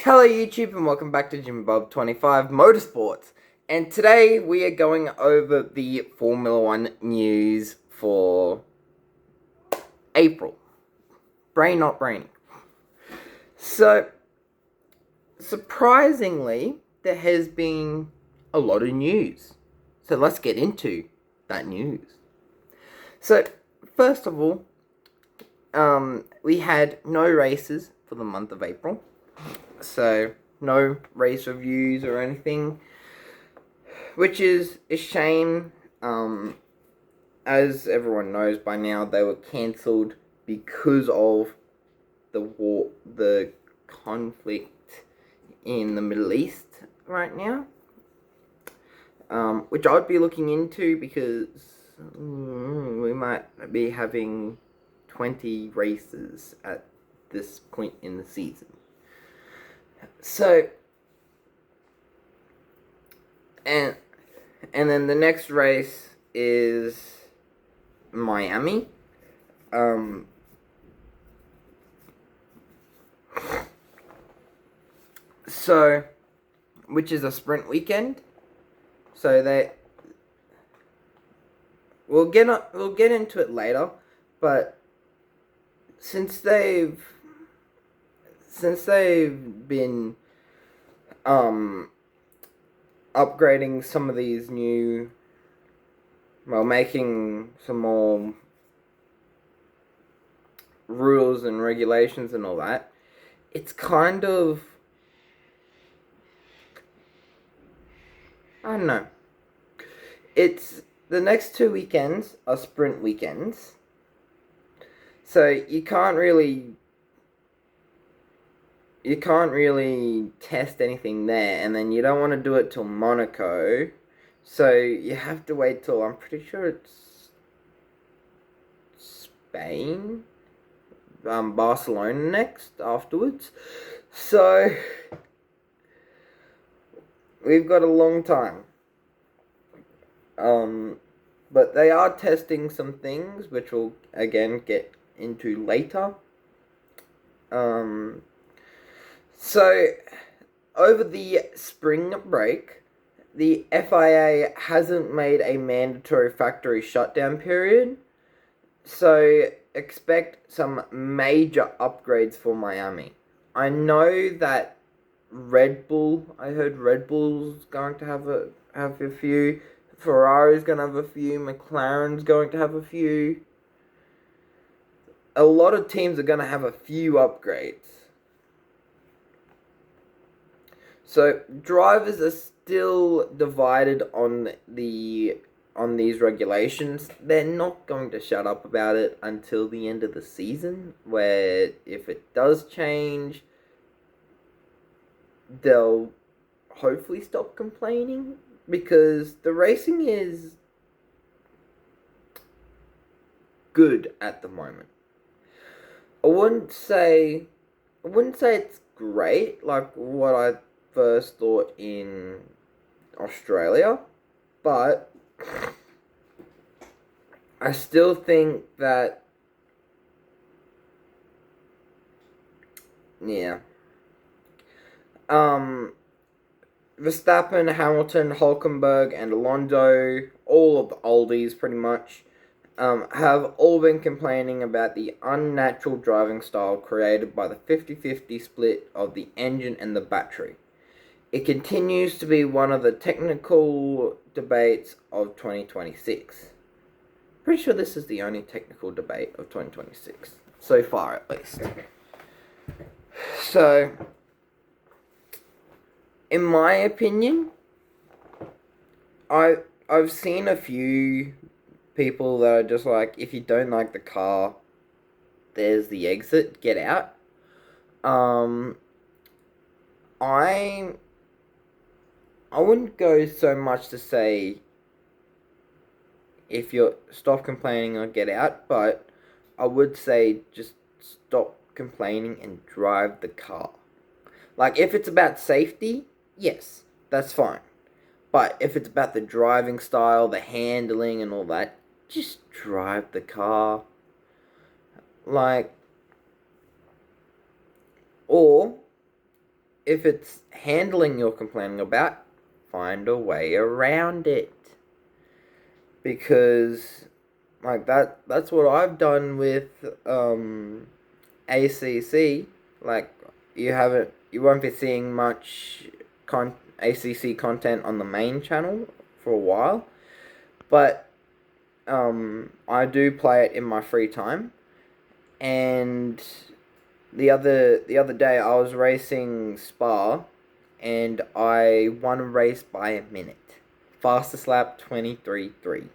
Hello YouTube and welcome back to JimmyBob25 Motorsports. And today we are going over the Formula 1 news for April. Brain not braining. So, surprisingly, there has been a lot of news. So let's get into that news. So, first of all, we had no races for the month of April. So, no race reviews or anything, which is a shame. As everyone knows by now, they were cancelled because of the war, the conflict in the Middle East right now, which I'd be looking into because we might be having 20 races at this point in the season. So, and then the next race is Miami. So, which is a sprint weekend. So we'll get into it later, but since they've been upgrading some of these new, making some more rules and regulations and all that, it's kind of, I don't know. It's the next 2 weekends are sprint weekends, so you can't really test anything there, and then you don't want to do it till Monaco, so you have to wait till, I'm pretty sure it's Spain, Barcelona next afterwards. So we've got a long time. But they are testing some things, which we'll again get into later. So over the spring break, the FIA hasn't made a mandatory factory shutdown period, so expect some major upgrades for Miami. I know that I heard Red Bull's going to have a few, Ferrari's going to have a few, McLaren's going to have a few. A lot of teams are going to have a few upgrades. So drivers are still divided on these regulations. They're not going to shut up about it until the end of the season, where if it does change, they'll hopefully stop complaining, because the racing is good at the moment. I wouldn't say it's great like what I first thought in Australia, but I still think that, yeah. Verstappen, Hamilton, Hulkenberg, and Alonso, all of the oldies pretty much, have all been complaining about the unnatural driving style created by the 50-50 split of the engine and the battery. It continues to be one of the technical debates of 2026. Pretty sure this is the only technical debate of 2026, so far at least. So, in my opinion, I've seen a few people that are just like, if you don't like the car, there's the exit, get out. I wouldn't go so much to say if you're stop complaining or get out, but I would say just stop complaining and drive the car. Like, if it's about safety, yes, that's fine. But if it's about the driving style, the handling and all that, just drive the car. Like, or if it's handling you're complaining about, find a way around it. Because like that's what I've done with ACC. Like you won't be seeing much ACC content on the main channel for a while, but I do play it in my free time. And the other day I was racing Spa, and I won a race by a minute. Fastest lap 23.3.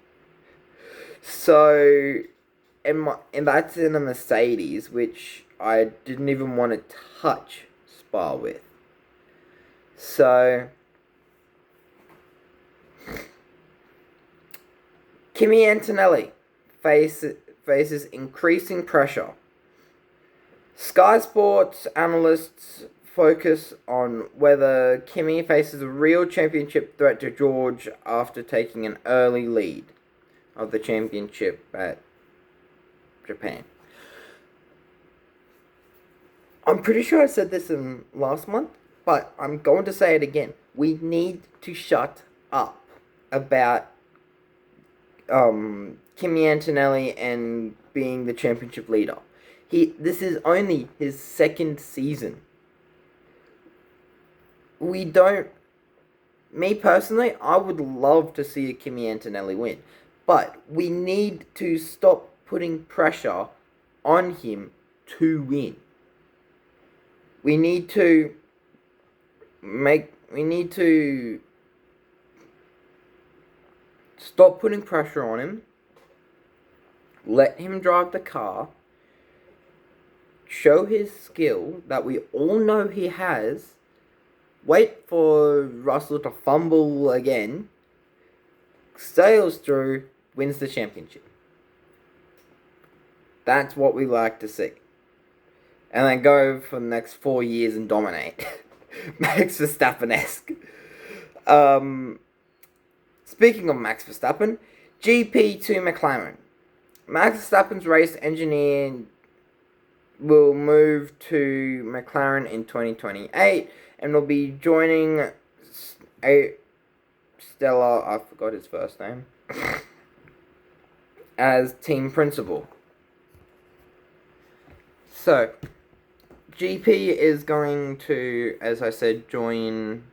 So, and that's in a Mercedes, which I didn't even want to touch Spa with. So, Kimi Antonelli faces increasing pressure. Sky Sports analysts focus on whether Kimi faces a real championship threat to George after taking an early lead of the championship at Japan. I'm pretty sure I said this in last month, but I'm going to say it again. We need to shut up about Kimi Antonelli and being the championship leader. This is only his second season. Me personally, I would love to see a Kimi Antonelli win. But we need to stop putting pressure on him to win. We need to stop putting pressure on him. Let him drive the car. Show his skill that we all know he has. Wait for Russell to fumble again. Sails through, wins the championship. That's what we like to see. And then go for the next 4 years and dominate. Max Verstappen-esque. Speaking of Max Verstappen, GP2 McLaren. Max Verstappen's race engineer will move to McLaren in 2028 and will be joining Stella, I forgot his first name, as team principal. So, GP is going to, as I said, join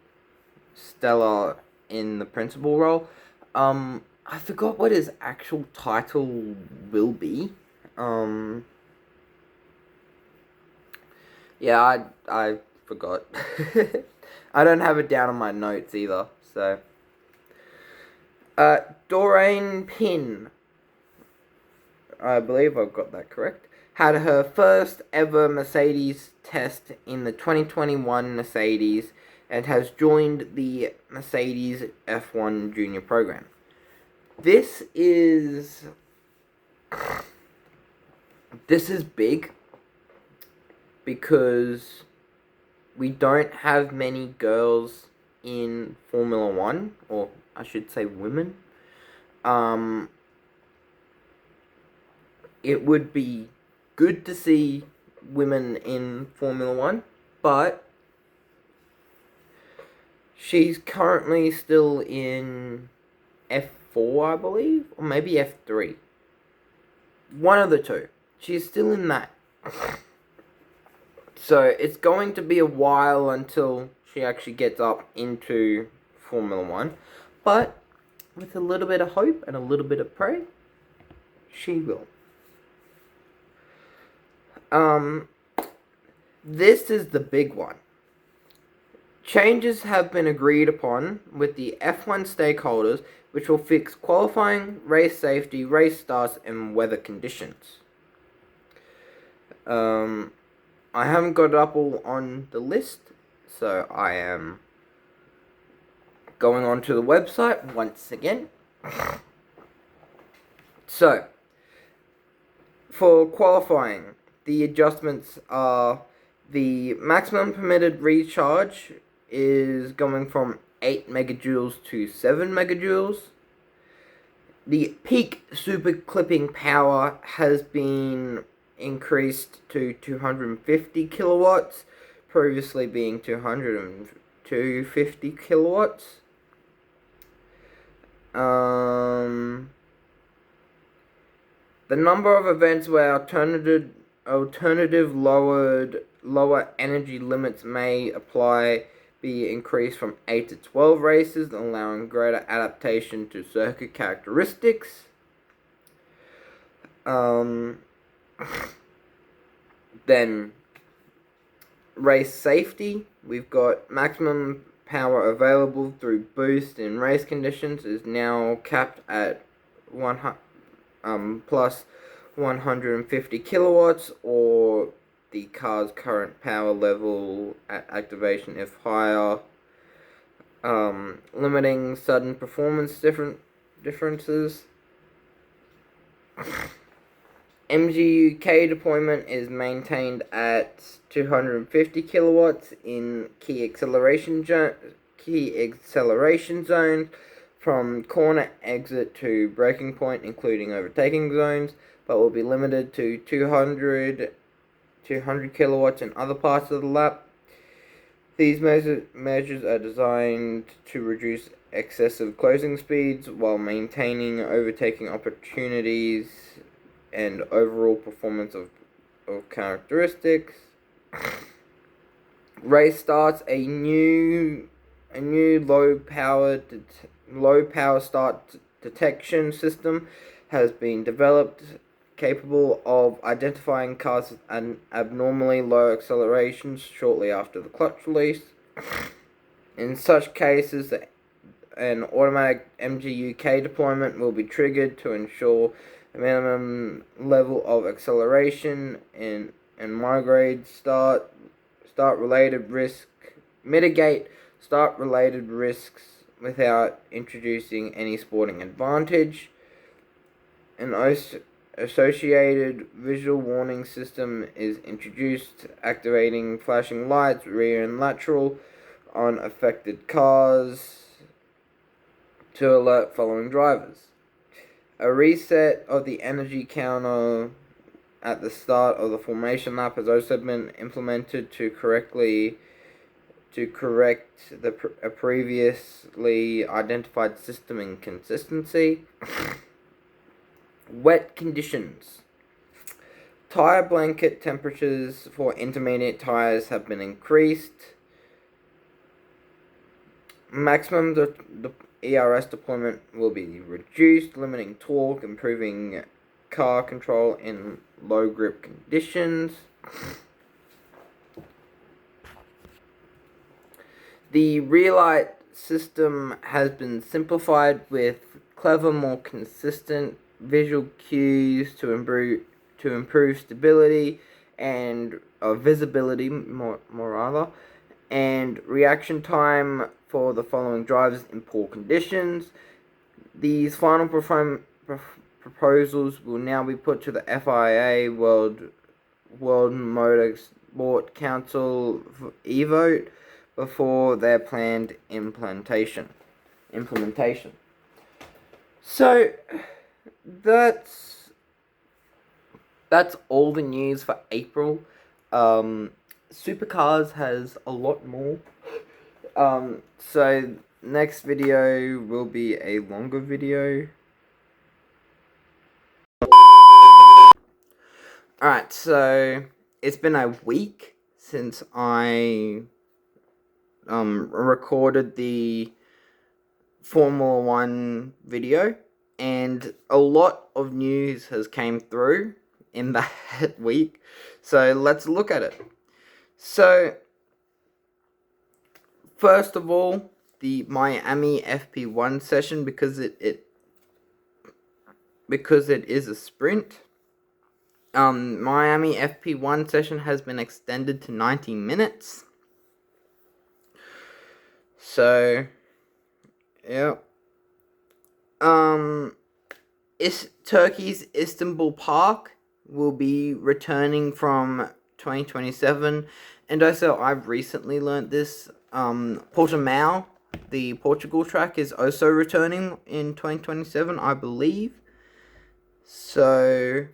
Stella in the principal role. I forgot what his actual title will be. Yeah, I forgot. I don't have it down on my notes either, so. Doreen Pin, I believe I've got that correct, had her first ever Mercedes test in the 2021 Mercedes and has joined the Mercedes F1 Junior program. This is big because we don't have many girls in Formula 1, or I should say women. It would be good to see women in Formula 1, but she's currently still in F4, I believe, or maybe F3. One of the two. She's still in that. So it's going to be a while until she actually gets up into Formula 1. But with a little bit of hope and a little bit of prayer, she will. This is the big one. Changes have been agreed upon with the F1 stakeholders, which will fix qualifying, race safety, race starts, and weather conditions. I haven't got it up all on the list, so I am going on to the website once again. So, for qualifying, the adjustments are the maximum permitted recharge is going from 8 megajoules to 7 megajoules. The peak super clipping power has been increased to 250 kilowatts. previously being 250 kilowatts. The number of events where alternative lower energy limits may apply be increased from 8 to 12 races, allowing greater adaptation to circuit characteristics. Then race safety. We've got maximum power available through boost in race conditions is now capped at plus 150 kilowatts, or the car's current power level at activation if higher, limiting sudden performance differences. MGU-K deployment is maintained at 250 kilowatts in key acceleration zones from corner exit to braking point, including overtaking zones, but will be limited to 200 kilowatts in other parts of the lap. These measures are designed to reduce excessive closing speeds while maintaining overtaking opportunities and overall performance of characteristics. Race starts. A new low power start detection system has been developed, capable of identifying cars with abnormally low accelerations shortly after the clutch release. In such cases, an automatic MGU-K deployment will be triggered to ensure a minimum level of acceleration and mitigate start-related risks without introducing any sporting advantage. An associated visual warning system is introduced, activating flashing lights, rear and lateral, on affected cars to alert following drivers. A reset of the energy counter at the start of the formation lap has also been implemented to correct a previously identified system inconsistency. Wet conditions. Tire blanket temperatures for intermediate tires have been increased. Maximum ERS deployment will be reduced, limiting torque, improving car control in low grip conditions. The rear light system has been simplified with clever, more consistent visual cues to improve stability and visibility, and reaction time for the following drivers in poor conditions. These final proposals will now be put to the FIA World Motorsport Council for e-vote before their planned implementation. So that's all the news for April. Supercars has a lot more. So next video will be a longer video. Alright, so it's been a week since I recorded the Formula 1 video, and a lot of news has came through in that week, so let's look at it. So first of all, the Miami FP1 session, because it is a sprint. Miami FP1 session has been extended to 90 minutes. So, yeah. Turkey's Istanbul Park will be returning from 2027, and also I've recently learned this. Portimao, the Portugal track, is also returning in 2027, I believe. So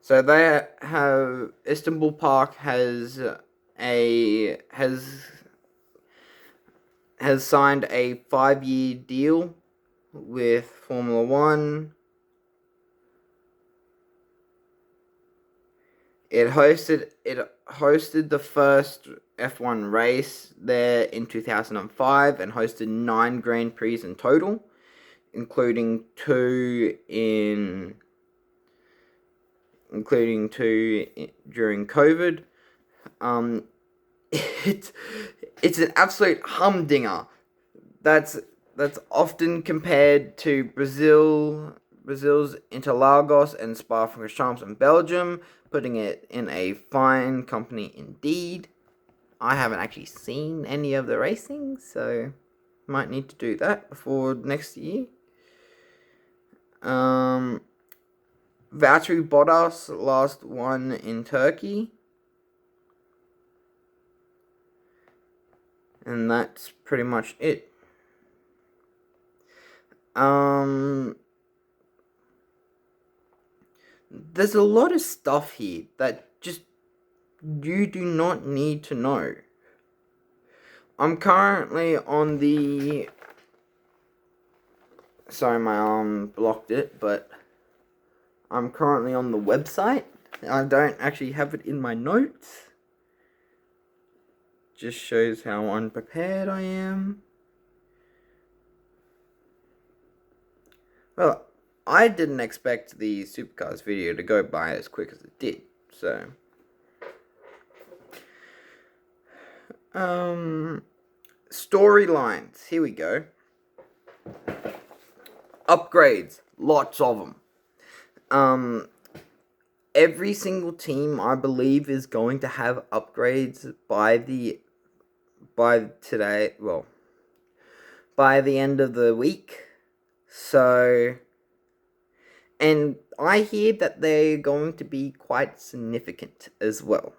So they have Istanbul Park has signed a 5-year deal with Formula One. It hosted the first F1 race there in 2005 and hosted 9 Grand Prix in total, including two during COVID. It's an absolute humdinger. That's often compared to Brazil's Interlagos and Spa-Francorchamps in Belgium, putting it in a fine company indeed. I haven't actually seen any of the racing, so might need to do that before next year. Valtteri Bottas last won in Turkey. And that's pretty much it. There's a lot of stuff here that just you do not need to know. I'm currently on the... Sorry, my arm blocked it, but I'm currently on the website. I don't actually have it in my notes. Just shows how unprepared I am. Well, I didn't expect the Supercars video to go by as quick as it did, so... Storylines, here we go. Upgrades, lots of them. Every single team, I believe, is going to have upgrades by the end of the week. So, and I hear that they're going to be quite significant as well.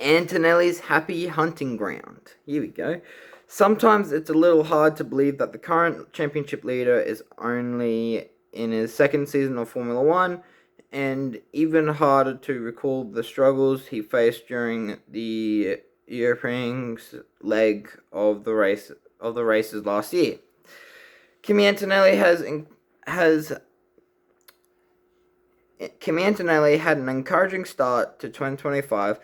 Antonelli's Happy Hunting Ground. Here we go. Sometimes it's a little hard to believe that the current championship leader is only in his second season of Formula One, and even harder to recall the struggles he faced during the European leg of the races last year. Kimi Antonelli had an encouraging start to 2025,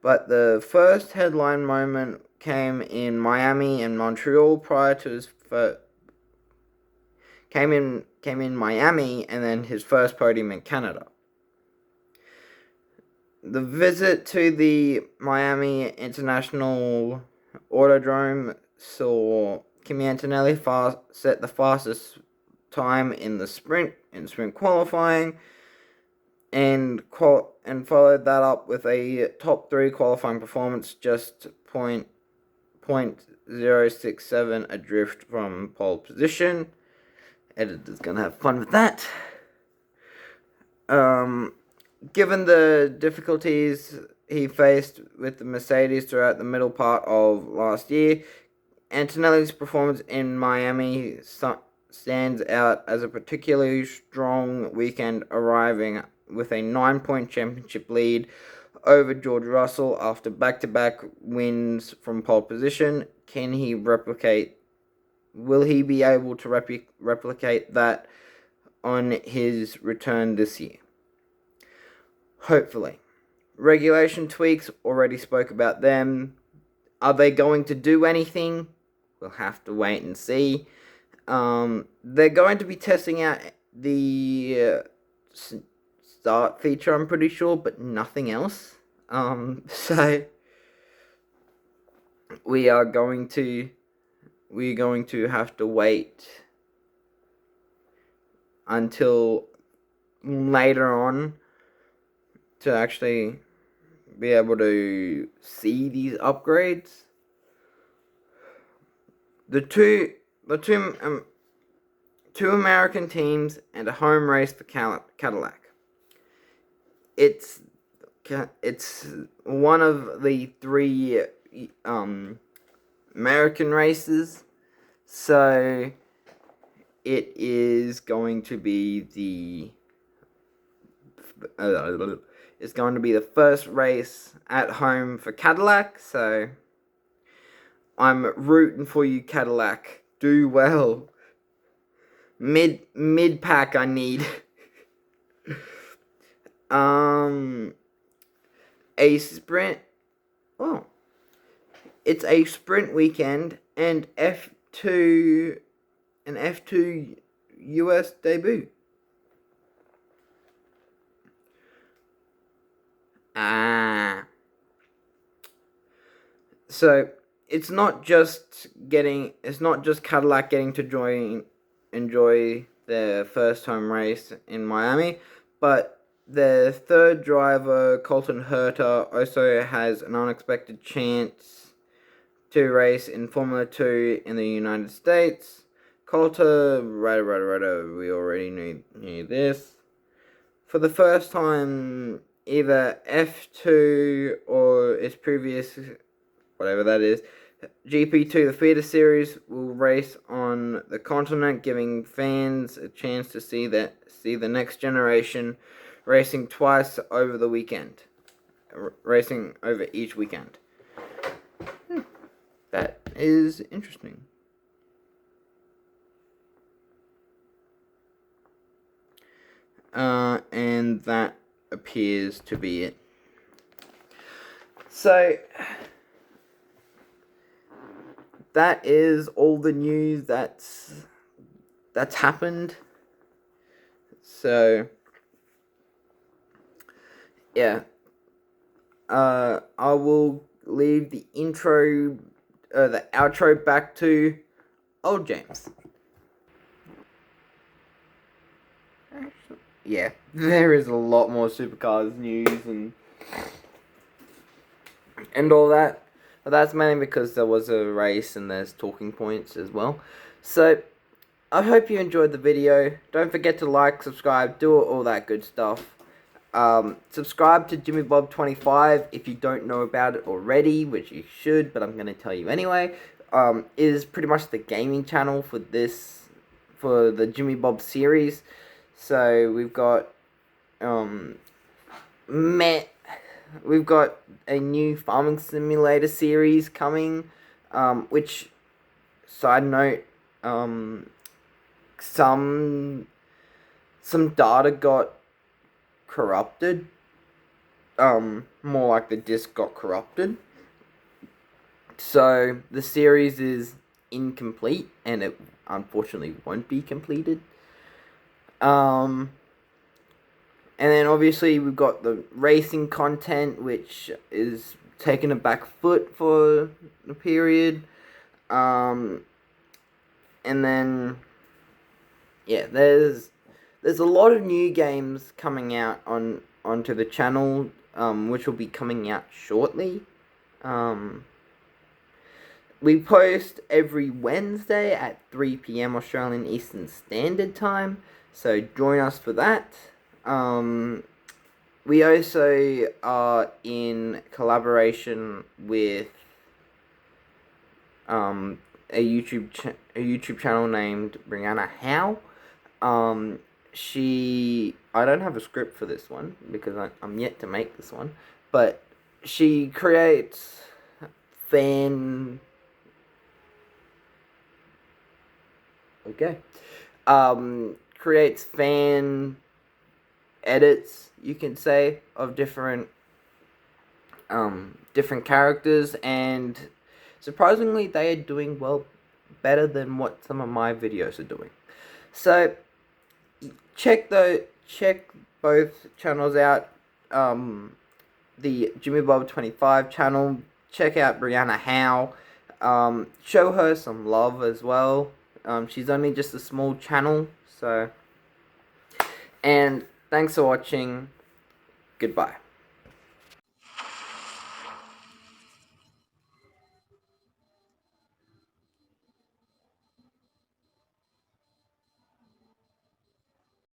but the first headline moment came in Miami and Montreal prior to his came in Miami and then his first podium in Canada. The visit to the Miami International Autodrome saw Kimi Antonelli set the fastest time in sprint qualifying, and followed that up with a top 3 qualifying performance, just 0.067 adrift from pole position. Editor's gonna have fun with that. Given the difficulties he faced with the Mercedes throughout the middle part of last year, Antonelli's performance in Miami stands out as a particularly strong weekend, arriving with a 9-point championship lead over George Russell after back-to-back wins from pole position. Will he be able to replicate that on his return this year? Hopefully. Regulation tweaks, already spoke about them. Are they going to do anything? We'll have to wait and see. They're going to be testing out the start feature, I'm pretty sure, but nothing else. So we're going to have to wait until later on to actually be able to see these upgrades. The two American teams and a home race for Cadillac. It's one of the 3 American races, so it is going to be the it's going to be the first race at home for Cadillac, so I'm rooting for you, Cadillac. Do well. Mid pack I need. A sprint. Oh, it's a sprint weekend and F2 US debut. So it's not just Cadillac getting to enjoy their first home race in Miami, but the third driver, Colton Herta, also has an unexpected chance to race in Formula 2 in the United States. Colton, we already knew this. For the first time, either F2 or its previous, whatever that is, GP2, the feeder series, will race on the continent, giving fans a chance to see the next generation racing twice over the weekend, racing over each weekend. That is interesting. And that appears to be it. So that is all the news that's happened. So yeah, I will leave the outro back to old James. Yeah, there is a lot more supercars news and all that. But that's mainly because there was a race and there's talking points as well. So I hope you enjoyed the video. Don't forget to like, subscribe, do all that good stuff. Subscribe to Jimmy Bob 25 if you don't know about it already, which you should, but I'm going to tell you anyway. Is pretty much the gaming channel for the Jimmy Bob series. So we've got we've got a new farming simulator series coming, which, side note, some data got corrupted. More like the disk got corrupted. So the series is incomplete, and it unfortunately won't be completed. And then obviously we've got the racing content, which is taking a back foot for the period. And then, yeah, there's a lot of new games coming out onto the channel, which will be coming out shortly. We post every Wednesday at 3 PM Australian Eastern Standard Time, so join us for that. We also are in collaboration with a YouTube channel named Brianna Howe. I don't have a script for this one because I'm yet to make this one, but she creates creates fan edits, you can say, of different characters, and surprisingly they are doing better than what some of my videos are doing. So check both channels out. The Jimmy Bob 25 channel, check out Brianna Howe. Show her some love as well. She's only just a small channel, so, and thanks for watching. Goodbye.